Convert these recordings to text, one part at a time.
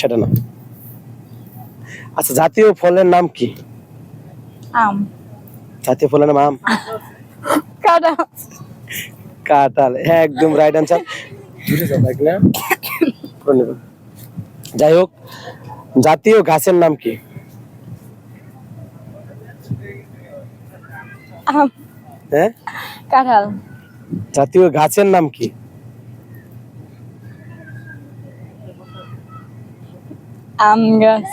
সেটা না। আচ্ছা, জাতীয় ফলের নাম কি? আম। জাতীয় ফলের নাম আম? কাঁঠাল। কাঁঠাল, হ্যাঁ একদম রাইট আনসার। যাই হোক, জাতীয় গাছের নাম কি? আম। হ্যাঁ, কাঁঠাল। জাতীয় গাছের নাম কি? আম গাছ।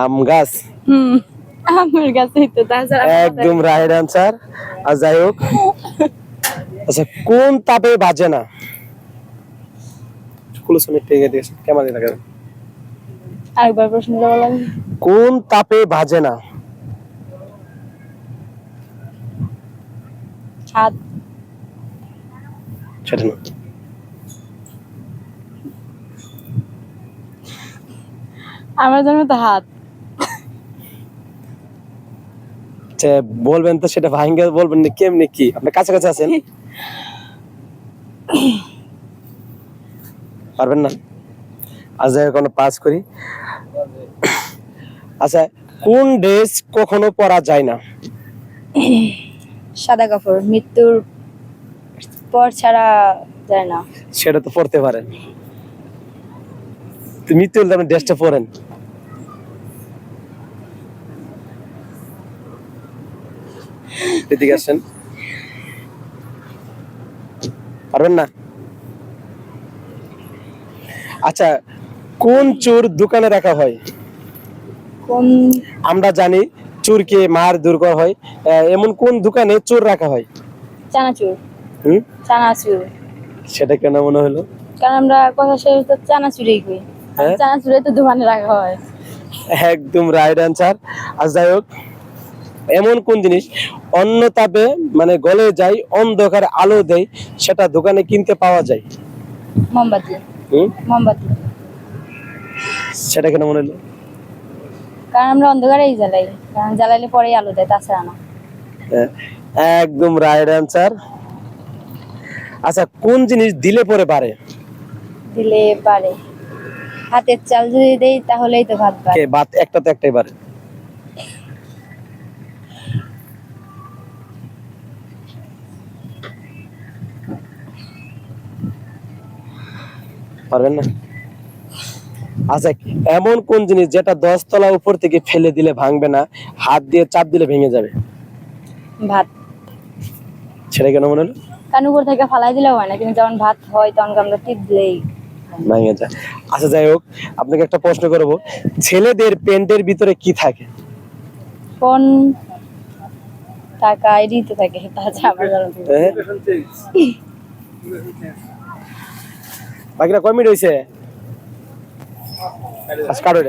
আম গাছ, আমের গাছই তো, তাছাড়া একদম রাইট আনসার। আর যাই হোক, আচ্ছা কোন তাপে বাজে না? কেমন লাগে? আরেকবার প্রশ্নটা বলেন। কোন তাপে বাজে না? হাত। সেটা না। আমার জন্য তো হাত। আচ্ছা, বলবেন তো সেটা ভাঙ্গে বলবেন না, কেমনি কি? আপনি কাছাকাছি আছেন, পারবেন না? আজ যাই হোক, পাস করি। আচ্ছা, কোন ড্রেস কখনো পরা যায় না? সাদা কাপড় মৃত্যুর পর ছাড়া যায় না। সেটা তো পড়তে পারেন। তো মৃত্যু হলে আপনি ড্রেসটা পরেন। এদিকে আসেন, পারবেন না? আচ্ছা, কোন চোর দোকানে রাখা হয়? কোন? আমরা জানি চোরকে মার দূর করা হয়, এমন কোন দোকানে চোর রাখা হয়? চানাচুর। হুম, চানাচুর। সেটা কেন মনে হলো? কারণ আমরা কথা শেষ তো চানাচুরই কই। হ্যাঁ? চানাচুরে তো দোকানে রাখা হয়। একদম রাইট অ্যান্সার। আর যাই হোক, এমন কোন জিনিস অন্য তাপে মানে গলে যায়, অন্ধকারে আলো দেয়, সেটা দোকানে কিনতে পাওয়া যায়? মোমবাতি। হুম, মোমবাতি। সেটা কেন মনে হলো? কারণ আমরা অন্ধকারেই জ্বালাই, কারণ জ্বালাইলে পরেই আলো দেয়, তাছাড়া না। হ্যাঁ, একদম রাইট অ্যান্সার। আচ্ছা, কোন জিনিস দিলে পরে বাড়ে? দিলে পারে। হাতের চাল যদি দেই তাহলেই তো ভাত বাড়ে। ভাত একটা তো একটাই বাড়ে। পারবেন না? আচ্ছা, এমন কোন জিনিস যেটা 10 তলা উপর থেকে ফেলে দিলে ভাঙবে না, হাত দিয়ে চাপ দিলে ভেঙে যাবে? ভাত। সেটা কেন মনে হলো? কারণ উপর থেকে ফালাই দিলেও হয় না, কিন্তু যখন ভাত হয় তখন আমরা টিপ দিলেই ভেঙে যায়। আচ্ছা, যাই হোক, আপনাকে একটা প্রশ্ন করবো, ছেলেদের প্যান্টের ভিতরে কি থাকে? কোন টাকা এডিতে থাকে, তাছাড়া আমার জানা নেই। হ্যাঁ? বাকিরা কয় মিনিট হয়েছে? আজকে কারো